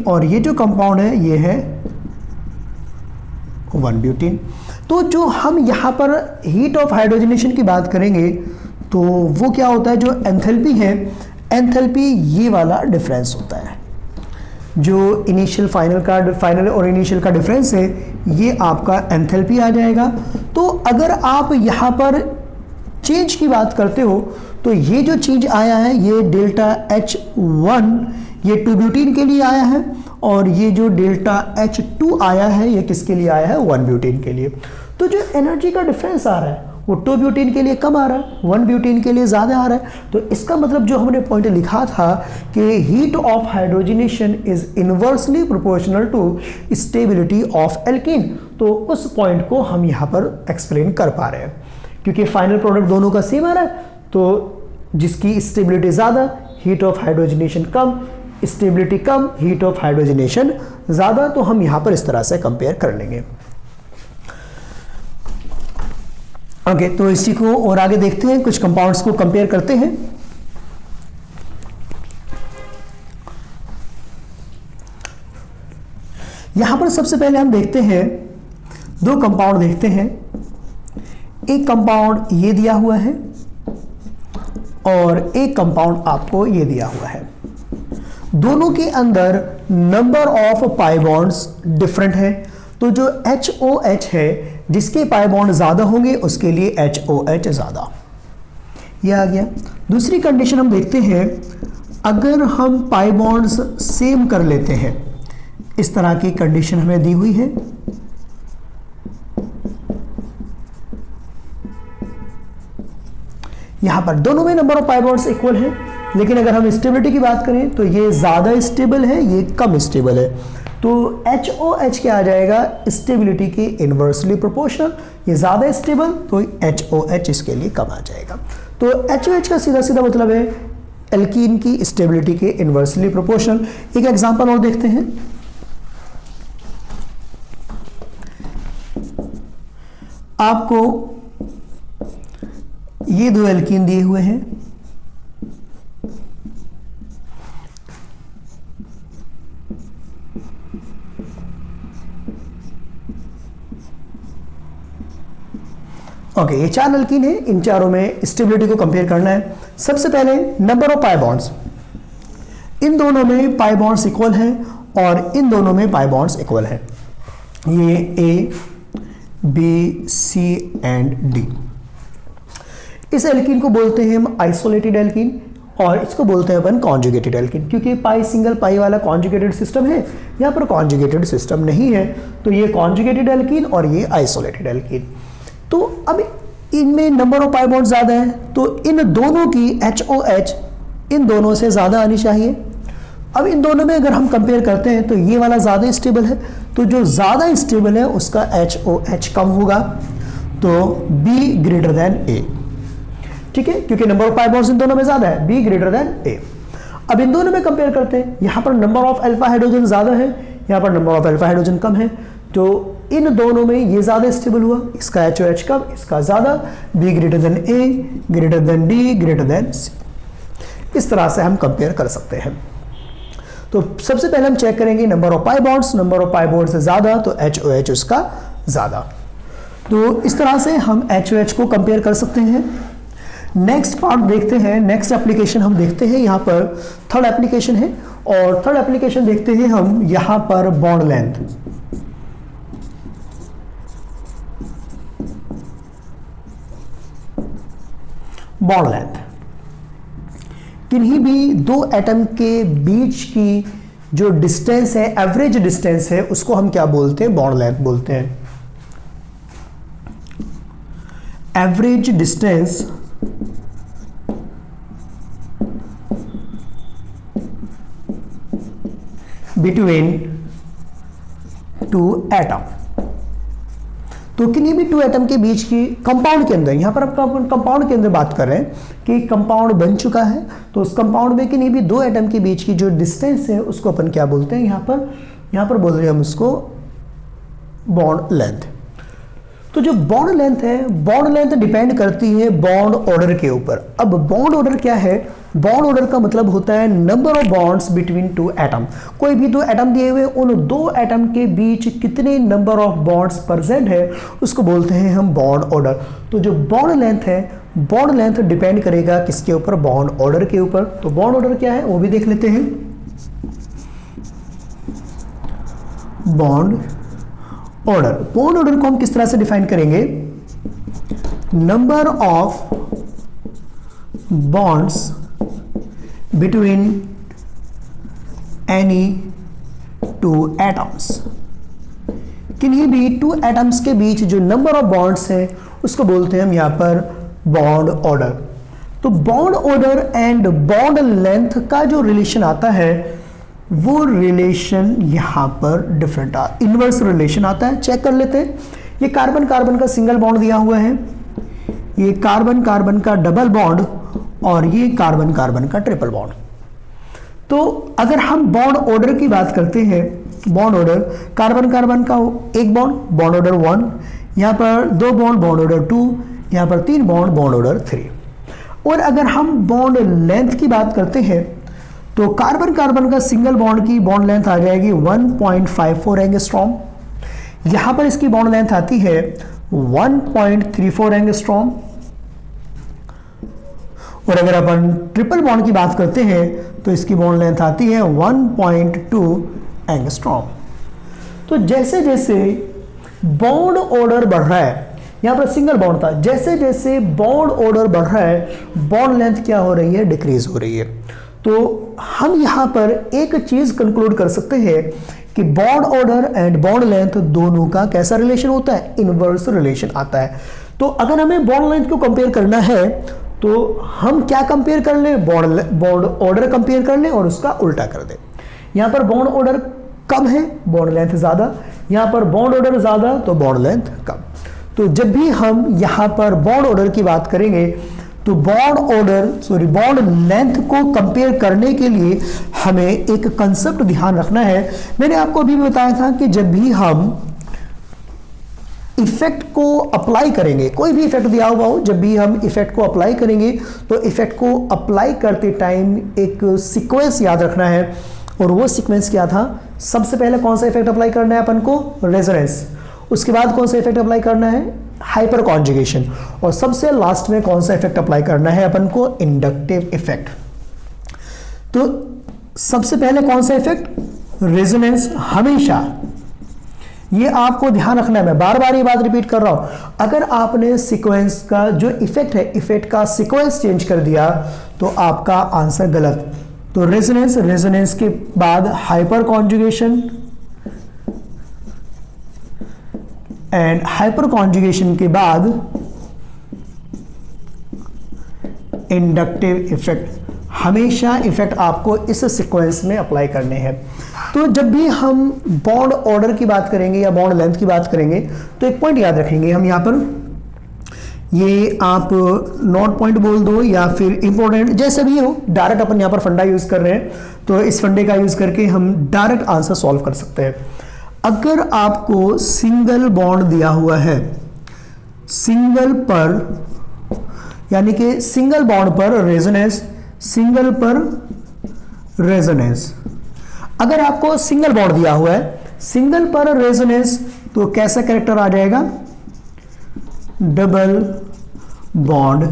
और ये जो कंपाउंड है ये है 1-ब्यूटीन। तो जो हम यहां पर हीट ऑफ हाइड्रोजनेशन की बात करेंगे तो वो क्या होता है? जो एंथैल्पी है, एंथैल्पी ये वाला डिफरेंस होता है, जो इनिशियल फाइनल और इनिशियल का डिफरेंस है, ये आपका एंथैल्पी आ जाएगा। तो अगर आप यहाँ पर चेंज की बात करते हो तो ये जो चेंज आया है ये डेल्टा H1 ये 2-ब्यूटीन के लिए आया है, और ये जो डेल्टा H2 आया है ये किसके लिए आया है? 1-ब्यूटीन के लिए। तो जो एनर्जी का डिफरेंस आ रहा है वो 2-ब्यूटीन के लिए कम आ रहा है, 1-ब्यूटीन के लिए ज़्यादा आ रहा है। तो इसका मतलब जो हमने पॉइंट लिखा था कि heat of hydrogenation is inversely proportional to stability of alkene, तो उस पॉइंट को हम यहाँ पर एक्सप्लेन कर पा रहे हैं। क्योंकि फाइनल प्रोडक्ट दोनों का सेम आ रहा है, तो जिसकी स्टेबिलिटी ज़्यादा, heat of hydrogenation come, stability come, heat of hydrogenation ज़्यादा, तो हम यहाँ पर इस तरह से कंपेयर कर लेंगे। ओके, तो इसी को और आगे देखते हैं, कुछ कंपाउंड्स को कंपेयर करते हैं। यहां पर सबसे पहले हम देखते हैं, दो कंपाउंड देखते हैं। एक कंपाउंड ये दिया हुआ है और एक कंपाउंड आपको ये दिया हुआ है। दोनों के अंदर number of pi bonds different है। तो तो जो HOH है जिसके पाई बॉन्ड ज़्यादा होंगे उसके लिए HOH ज़्यादा। यह आ गया। दूसरी कंडीशन हम देखते हैं, अगर हम पाई बॉन्ड्स सेम कर लेते हैं, इस तरह की कंडीशन हमें दी हुई है। यहां पर दोनों में number of pi bonds equal है, लेकिन अगर हम स्टेबिलिटी की बात करें तो ये ज़्यादा स्टेबल है, ये कम स्टेबल है। तो HOH क्या आ जाएगा, स्टेबिलिटी के इन्वर्सली प्रोपोर्शनल। ये ज़्यादा स्टेबल तो HOH इसके लिए कम आ जाएगा। तो HOH का सीधा सीधा मतलब है एल्कीन की स्टेबिलिटी के इन्वर्सली प्रोपोर्शनल। एक एग्जांपल और देखते हैं। आपको ये दो एल्कीन दिए हुए हैं, ओके, ये 4 एल्कीन है, इन चारों में स्टेबिलिटी को कंपेयर करना है। सबसे पहले नंबर ऑफ पाई बॉन्ड्स, इन दोनों में पाई बॉन्ड्स इक्वल हैं और इन दोनों में पाई बॉन्ड्स इक्वल हैं। ये A, B, C and D। इस एल्कीन को बोलते हैं हम आइसोलेटेड एल्कीन और इसको बोलते हैं अपन कॉन्जुगेटेड एल्कीन, क्योंकि पाई सिंगल पाई वाला कॉन्जुगेटेड सिस्टम है, यहाँ पर कॉन्जुगेटेड सिस्टम नहीं है। तो ये कॉन्जुगेटेड एल्कीन और ये आइसोलेटेड एल्कीन। तो अब इनमें नंबर ऑफ पाई बॉन्ड ज़्यादा है, तो इन दोनों की HOH इन दोनों से ज़्यादा आनी चाहिए। अब इन दोनों में अगर हम कंपेयर करते हैं तो ये वाला ज़्यादा स्टेबल है, तो जो ज़्यादा स्टेबल है उसका HOH कम होगा, तो B ग्रेटर देन A। ठीक है, क्योंकि number of pi bonds in दोनों में ज़्यादा है, B ग्रेटर देन A। अब इन दोनों में कंपेयर करते हैं, यहाँ पर नंबर ऑफ अल्फा हाइड्रोजन ज़्यादा है, यहाँ पर नंबर ऑफ अल्फा हाइड्रोजन कम है, तो इन दोनों में ये ज़्यादा स्टेबल हुआ, इसका HOH कम, इसका ज़्यादा, B greater than A greater than D greater than C। इस तरह से हम कंपेयर कर सकते हैं। तो सबसे पहले हम चेक करेंगे number of pi bonds, number of pi bond से ज़्यादा तो HOH उसका ज़्यादा। तो इस तरह से हम HOH को कंपेयर कर सकते हैं। नेक्स्ट पार्ट देखते हैं, नेक्स्ट एप्लीकेशन हम देखते हैं, यहाँ पर थर्ड एप्लीकेशन है और थर्ड एप्लीकेशन देखते हैं हम यहाँ पर बॉन्ड लेंथ। बॉन्ड लेंथ, किन्हीं भी दो एटम के बीच की जो डिस्टेंस है, एवरेज डिस्टेंस है, उसको हम क्या बोलते हैं, बॉन्ड लेंथ बोलते हैं। Average distance between two atom. तो किन्हीं भी टू एटम के बीच की कंपाउंड के अंदर, यहां पर हम कंपाउंड के अंदर बात कर रहे हैं कि कंपाउंड बन चुका है, तो उस कंपाउंड में किन्हीं भी दो एटम के बीच की जो डिस्टेंस है उसको अपन क्या बोलते हैं, यहां पर बोल रहे हैं हम उसको बॉन्ड लेंथ। तो जो बॉन्ड लेंथ है, बॉन्ड लेंथ डिपेंड करती है बॉन्ड ऑर्डर के ऊपर। अब बॉन्ड ऑर्डर क्या है, बॉन्ड ऑर्डर का मतलब होता है number of bonds between two atom. कोई भी दो एटम दिए हुए, उन दो एटम के बीच कितने नंबर ऑफ बॉन्ड्स प्रेजेंट है उसको बोलते हैं हम बॉन्ड ऑर्डर। तो जो बॉन्ड लेंथ है, बॉन्ड लेंथ डिपेंड करेगा किसके ऊपर, बॉन्ड ऑर्डर के ऊपर। तो बॉन्ड ऑर्डर क्या है वो भी देख लेते हैं। बॉन्ड ऑर्डर, बॉन्ड ऑर्डर को हम किस तरह से डिफाइन करेंगे, number of bonds between any two atoms. किन्हीं भी टू एटम्स के बीच जो नंबर ऑफ बॉन्ड्स हैं उसको बोलते हैं हम यहां पर बॉन्ड ऑर्डर। तो bond order and bond length का जो रिलेशन आता है वो रिलेशन यहां पर डिफरेंट इनवर्स रिलेशन आता है। चेक कर लेते हैं। ये कार्बन कार्बन का सिंगल बॉन्ड दिया हुआ है, ये कार्बन कार्बन का डबल बॉन्ड और ये कार्बन कार्बन का ट्रिपल बॉन्ड। तो अगर हम बॉन्ड ऑर्डर की बात करते हैं, बॉन्ड ऑर्डर कार्बन कार्बन का एक बॉन्ड, बॉन्ड ऑर्डर 1, यहां पर दो बॉन्ड, बॉन्ड ऑर्डर 2, यहां पर तीन बॉन्ड, बॉन्ड ऑर्डर 3। और अगर हम बॉन्ड लेंथ की बात करते हैं तो कार्बन कार्बन का सिंगल बॉन्ड की बॉन्ड लेंथ आ जाएगी 1.54 एंगस्ट्रॉम। यहां पर इसकी बॉन्ड लेंथ आती है 1.34 एंगस्ट्रॉम। और अगर अपन ट्रिपल बॉन्ड की बात करते हैं तो इसकी बॉन्ड लेंथ आती है 1.2 एंगस्ट्रॉम। तो जैसे जैसे बॉन्ड ऑर्डर बढ़ रहा है, यहां पर सिंगल बॉन्ड था, जैसे जैसे बॉन्ड ऑर्डर बढ़ रहा है बॉन्ड लेंथ क्या हो रही है, डिक्रीज हो रही है। तो हम यहां पर एक चीज कंक्लूड कर सकते हैं कि bond order and bond length दोनों का कैसा रिलेशन होता है, इनवर्स रिलेशन आता है। तो अगर हमें बॉन्ड लेंथ को कंपेयर करना है तो हम क्या कंपेयर कर लें, बॉन्ड ऑर्डर कंपेयर कर लें और उसका उल्टा कर दें। यहां पर बॉन्ड ऑर्डर कम है, बॉन्ड लेंथ ज्यादा, यहां पर बॉन्ड ऑर्डर ज्यादा तो बॉन्ड लेंथ कम। तो जब भी हम यहां पर बॉन्ड ऑर्डर की बात करेंगे तो बॉन्ड लेंथ को कंपेयर करने के लिए हमें एक कंसेप्ट ध्यान रखना है। मैंने आपको अभी भी बताया था कि जब भी हम इफेक्ट को अप्लाई करेंगे, कोई भी इफेक्ट दिया हुआ हो, जब भी हम इफेक्ट को अप्लाई करेंगे तो इफेक्ट को अप्लाई करते टाइम एक सीक्वेंस याद रखना है। और वो सीक्वेंस क्या था, सबसे पहले कौन सा इफेक्ट अप्लाई करना है अपन को, रेजोनेंस, उसके बाद कौन सा इफेक्ट अप्लाई करना है, हाइपर कॉन्जुगेशन, और सबसे लास्ट में कौन सा इफेक्ट अप्लाई करना है अपन को, इंडक्टिव इफेक्ट। तो सबसे पहले कौन सा इफेक्ट, रेजोनेंस। हमेशा ये आपको ध्यान रखना है, मैं बार बार ये बात रिपीट कर रहा हूं, अगर आपने सीक्वेंस का जो इफेक्ट है, इफेक्ट का सीक्वेंस चेंज कर दिया तो आपका आंसर गलत। तो रेजोनेंस के बाद hyper conjugation and hyper conjugation के बाद इंडक्टिव इफेक्ट। हमेशा इफेक्ट आपको इस सीक्वेंस में अप्लाई करने हैं। तो जब भी हम बॉन्ड ऑर्डर की बात करेंगे या बॉन्ड लेंथ की बात करेंगे तो एक पॉइंट याद रखेंगे हम यहां पर, ये आप नोट पॉइंट बोल दो या फिर इंपॉर्टेंट, जैसे भी हो, डायरेक्ट अपन यहां पर फंडा यूज कर रहे हैं तो इस फंडे का यूज करके हम डायरेक्ट आंसर सॉल्व कर सकते हैं। अगर आपको सिंगल बॉन्ड दिया हुआ है, सिंगल पर यानी कि सिंगल बॉन्ड पर रेजोनेंस, सिंगल पर रेजोनेंस, अगर आपको सिंगल बॉन्ड दिया हुआ है, सिंगल पर रेजोनेंस, तो कैसा कैरेक्टर आ जाएगा, double bond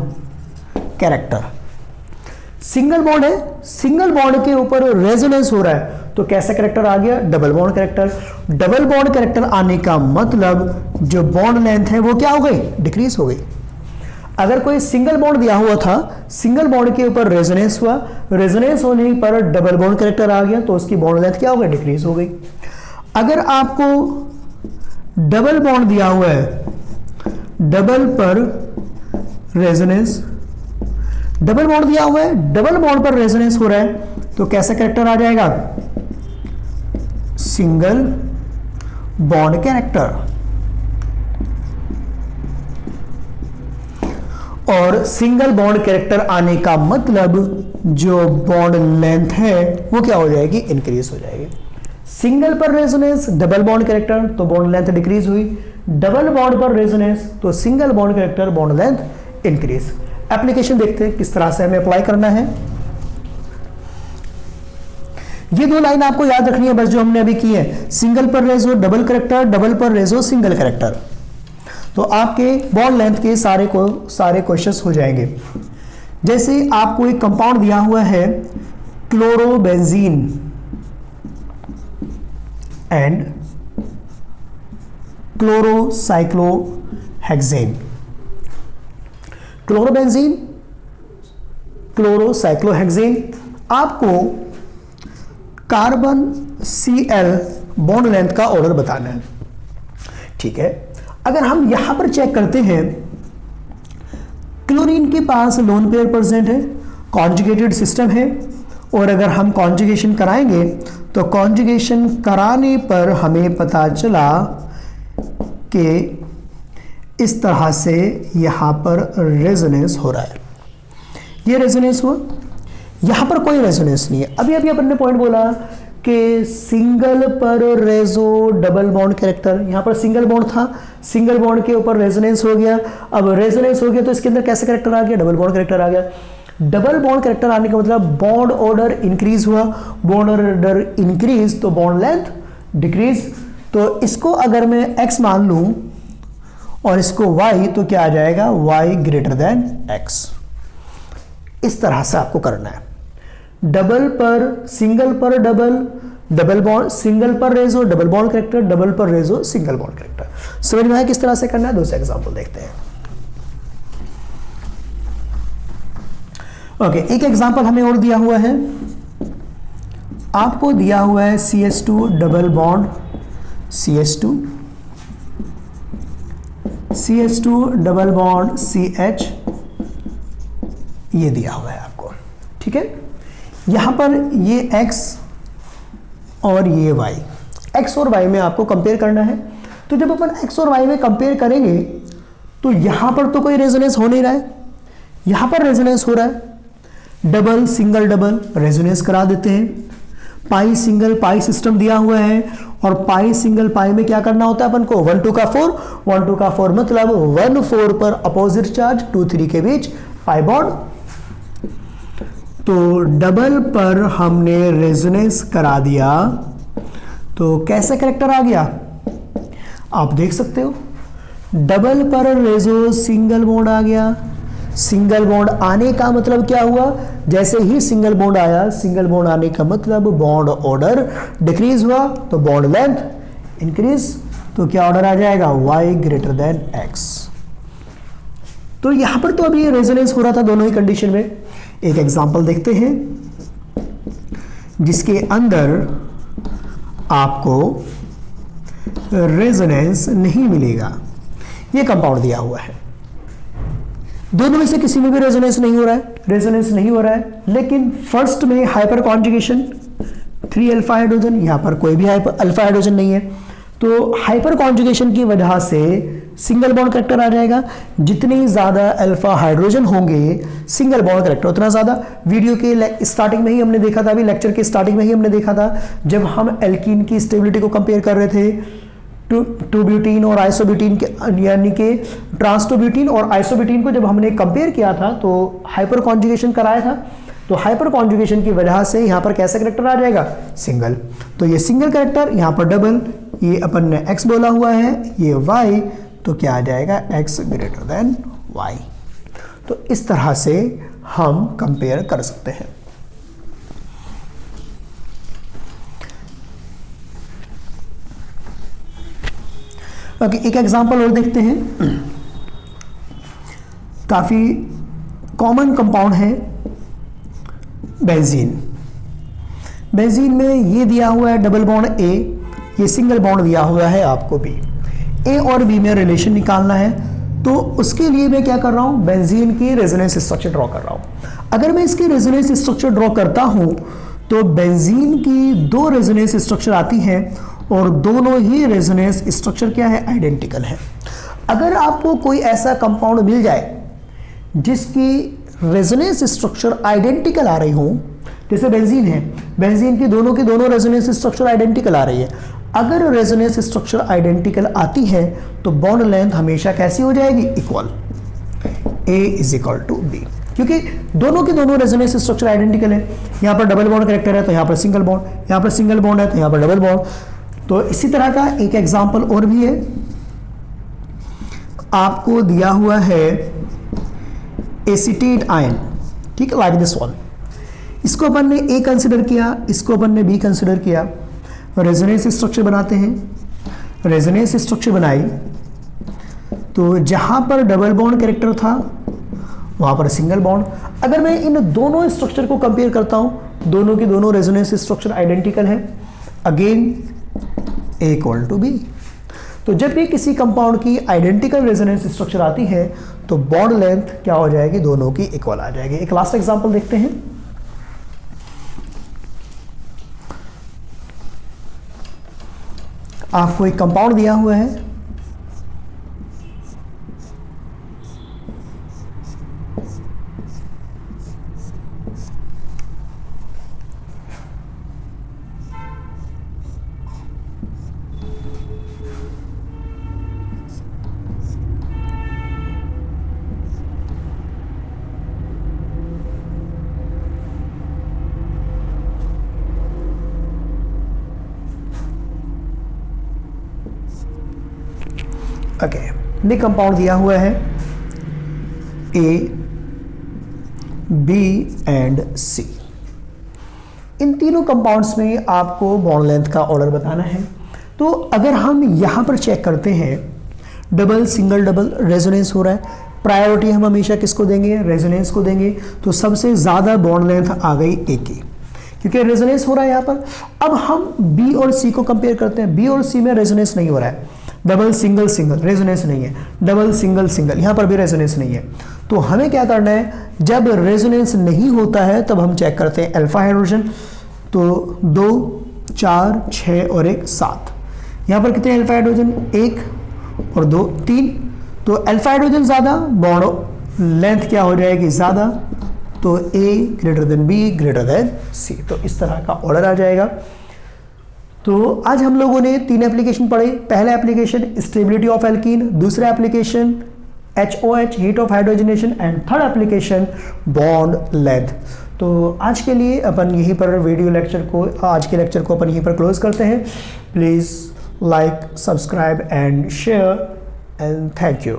character. Single bond है, सिंगल बॉन्ड के ऊपर रेजोनेंस हो रहा है तो कैसा कैरेक्टर आ गया, double bond character. Double bond character आने का मतलब जो बॉन्ड लेंथ है वो क्या हो गई, डिक्रीज हो गई। अगर कोई सिंगल बॉन्ड दिया हुआ था, सिंगल बॉन्ड के ऊपर रेजोनेंस हुआ, रेजोनेंस होने पर डबल बॉन्ड कैरेक्टर आ गया तो उसकी बॉन्ड लेंथ क्या हो गई, डिक्रीज हो गई। अगर आपको डबल बॉन्ड दिया हुआ है, डबल पर रेजोनेंस, डबल बॉन्ड दिया हुआ है, डबल बॉन्ड पर रेजोनेंस हो रहा है तो कैसा कैरेक्टर आ जाएगा, सिंगल बॉन्ड कैरेक्टर। और सिंगल बॉन्ड कैरेक्टर आने का मतलब जो बॉन्ड लेंथ है वो क्या हो जाएगी, इंक्रीज हो जाएगी। सिंगल पर रेजोनेंस, डबल बॉन्ड कैरेक्टर तो बॉन्ड लेंथ डिक्रीज हुई, डबल बॉन्ड पर रेजोनेंस तो single bond character, bond length increase. Application देखते हैं किस तरह से हमें अप्लाई करना है। ये दो लाइन आपको याद रखनी है बस जो हमने अभी की है, सिंगल पर रेजो डबल कैरेक्टर, डबल पर रेजो सिंगल कैरेक्टर, तो आपके बॉन्ड लेंथ के सारे क्वेश्चंस हो जाएंगे। जैसे आपको एक कंपाउंड दिया हुआ है क्लोरोबेंजीन एंड क्लोरोसाइक्लोहेक्सेन, क्लोरोबेंजीन, क्लोरोसाइक्लोहेक्सेन, आपको कार्बन Cl बॉन्ड लेंथ का ऑर्डर बताना है, ठीक है। अगर हम यहां पर चेक करते हैं, क्लोरीन के पास लोन पेयर प्रेजेंट है, कॉन्जुगेटेड सिस्टम है, और अगर हम कॉन्जुगेशन कराएंगे तो कॉन्जुगेशन कराने पर हमें पता चला कि इस तरह से यहां पर रेजोनेंस हो रहा है। ये रेजोनेंस हुआ, यहां पर कोई रेजोनेंस नहीं है। अभी अपन ने पॉइंट बोला कि सिंगल पर रेजो डबल बॉन्ड कैरेक्टर, यहां पर सिंगल बॉन्ड था, सिंगल बॉन्ड के ऊपर रेजोनेंस हो गया। अब रेजोनेंस हो गया तो इसके अंदर कैसा कैरेक्टर आ गया, डबल बॉन्ड कैरेक्टर आ गया। डबल बॉन्ड कैरेक्टर आने का मतलब बॉन्ड ऑर्डर इंक्रीज हुआ, बॉन्ड ऑर्डर इंक्रीज तो बॉन्ड लेंथ डिक्रीज। तो इसको अगर मैं x मान लूं और इसको y, तो क्या आ जाएगा, y ग्रेटर देन x। इस तरह से आपको करना है। डबल पर, सिंगल पर डबल डबल बॉन्ड सिंगल पर रेजो डबल बॉन्ड करेक्टर, डबल पर रेजो सिंगल बॉन्ड करेक्टर। समझ में आया किस तरह से करना है? दूसरा एग्जांपल देखते हैं। ओके, एक एग्जांपल हमें और दिया हुआ है, आपको दिया हुआ है CH2 double bond CH2, CH2 double bond CH, ये दिया हुआ है आपको, ठीक है। यहां पर ये X और ये Y, X और Y में आपको कंपेयर करना है। तो जब अपन X और Y में कंपेयर करेंगे तो यहां पर तो कोई रेजोनेंस हो नहीं रहा है, यहां पर रेजोनेंस हो रहा है। डबल सिंगल डबल रेजोनेंस करा देते हैं। पाई सिंगल पाई सिस्टम दिया हुआ है, और पाई सिंगल पाई में क्या करना होता है अपन को? 1 2 का 4, 1 2 का 4 मतलब 1 4 पर अपोजिट चार्ज, 2 3 के बीच पाई बॉन्ड। तो डबल पर हमने रेजोनेंस करा दिया, तो कैसा कैरेक्टर आ गया आप देख सकते हो। डबल पर रेजो सिंगल बॉन्ड आ गया। सिंगल बॉन्ड आने का मतलब क्या हुआ? जैसे ही सिंगल बॉन्ड आया, सिंगल बॉन्ड आने का मतलब बॉन्ड ऑर्डर डिक्रीज हुआ, तो बॉन्ड लेंथ इंक्रीज, तो क्या ऑर्डर आ जाएगा? y greater than x। तो यहां पर तो अभी रेजोनेंस हो रहा था दोनों ही कंडीशन में। एक एग्जांपल देखते हैं जिसके अंदर आपको रेजोनेंस नहीं मिलेगा। ये कंपाउंड दिया हुआ है, दोनों में से किसी में भी रेजोनेंस नहीं हो रहा है, रेजोनेंस नहीं हो रहा है। लेकिन फर्स्ट में हाइपर कॉन्जुगेशन 3 अल्फा हाइड्रोजन, यहां पर कोई भी अल्फा हाइड्रोजन नहीं है, तो हाइपर कॉन्जुगेशन की वजह से सिंगल बॉन्ड करेक्टर आ जाएगा। जितनी ज्यादा अल्फा हाइड्रोजन होंगे सिंगल बॉन्ड करेक्टर उतना ज्यादा। वीडियो के स्टार्टिंग में ही हमने देखा था, अभी लेक्चर के स्टार्टिंग में ही हमने देखा था, जब हम एल्कीन की स्टेबिलिटी को कंपेयर कर रहे थे टू ब्यूटीन और आइसोब्यूटीन के, यानी कि ट्रांसटोब्यूटीन और आइसोब्यूटीन को जब हमने कंपेयर किया था तो हाइपर कॉन्जुगेशन कराया था। तो हाइपर कॉन्जुगेशन की वजह से यहां पर कैसा कैरेक्टर आ जाएगा? सिंगल। तो ये सिंगल कैरेक्टर, यहां पर डबल, ये अपन ने x बोला हुआ है, ये y, तो क्या आ जाएगा? x greater than y। तो इस तरह से हम कंपेयर कर सकते हैं। ओके, एक एग्जांपल और देखते हैं। काफी कॉमन कंपाउंड है बेंजीन। बेंजीन में ये दिया हुआ है डबल बॉन्ड A, ये सिंगल बॉन्ड दिया हुआ है आपको B। A और B में रिलेशन निकालना है, तो उसके लिए मैं क्या कर रहा हूं? बेंजीन की रेजोनेंस स्ट्रक्चर ड्रॉ कर रहा हूं। अगर मैं इसकी रेजोनेंस स्ट्रक्चर ड्रॉ करता हूं तो बेंजीन की 2 रेजोनेंस स्ट्रक्चर आती हैं और दोनों ही रेजोनेंस स्ट्रक्चर क्या है? आइडेंटिकल है। अगर आपको कोई ऐसा कंपाउंड मिल जाए जिसकी रेजोनेंस स्ट्रक्चर आइडेंटिकल आ रही हो, जैसे बेंजीन है, बेंजीन की दोनों रेजोनेंस स्ट्रक्चर आइडेंटिकल आ रही है। अगर रेजोनेंस स्ट्रक्चर आइडेंटिकल आती है तो बॉन्ड लेंथ हमेशा कैसी हो जाएगी? Equal, A is equal to B, क्योंकि दोनों की दोनों रेजोनेंस स्ट्रक्चर आइडेंटिकल है। यहां पर डबल बॉन्ड कैरेक्टर है तो यहां पर सिंगल बॉन्ड, यहां पर सिंगल बॉन्ड है तो यहां पर डबल बॉन्ड। तो इसी तरह का एक एग्जांपल और भी है, आपको दिया हुआ है एसीटेट आयन, ठीक है, लाइक दिस वन। इसको अपन ने A कंसिडर किया, इसको अपन ने B कंसिडर किया, रेजोनेंस स्ट्रक्चर बनाते हैं। रेजोनेंस स्ट्रक्चर बनाई तो जहां पर डबल बॉन्ड कैरेक्टर था वहां पर सिंगल बॉन्ड। अगर मैं इन दोनों स्ट्रक्चर को कंपेयर करता हूं, दोनों की दोनों रेजोनेंस स्ट्रक्चर आइडेंटिकल है, again A equal to B। तो जब भी किसी कंपाउंड की आइडेंटिकल रेजोनेंस स्ट्रक्चर आती है तो बॉन्ड लेंथ क्या हो जाएगी? दोनों की इक्वल आ जाएगी। एक लास्ट एग्जांपल देखते हैं। आपको एक कंपाउंड दिया हुआ है, ओके, ये कंपाउंड दिया हुआ है A, B एंड C। इन तीनों कंपाउंड्स में आपको बॉन्ड लेंथ का ऑर्डर बताना है। तो अगर हम यहाँ पर चेक करते हैं डबल सिंगल डबल रेजोनेंस हो रहा है, प्रायोरिटी हम हमेशा किसको देंगे, रेजोनेंस को देंगे। तो सबसे ज़्यादा बॉन्ड लेंथ आ गई ए की, क्योंकि रेजोनेंस हो रहा है यहाँ पर। अब हम बी और सी को कंपेयर करते हैं, बी और सी में रेजोनेंस नहीं हो रहा है, डबल सिंगल सिंगल रेजोनेंस नहीं है, डबल सिंगल सिंगल यहाँ पर भी रेजोनेंस नहीं है। तो हमें क्या करना है, जब रेजोनेंस नहीं होता है तब हम चेक करते हैं अल्फा हाइड्रोजन। तो 2 4 6 और 1 7, यहाँ पर कितने अल्फा हाइड्रोजन, 1 और 2 3। तो अल्फा हाइड्रोजन ज़्यादा, बॉन्ड लेंथ क्या हो जाएगी ज़्यादा, तो A greater than B greater than C. तो इस तरह का ऑर्डर आ जाएगा। तो आज हम लोगों ने 3 एप्लीकेशन पढ़े। पहला एप्लीकेशन स्टेबिलिटी ऑफ एल्कीन, दूसरा application HOH heat of hydrogenation, and third application bond length. तो आज के लिए अपन यहीं पर आज के लेक्चर को अपन यहीं पर क्लोज करते हैं। Please like, subscribe and share, and thank you.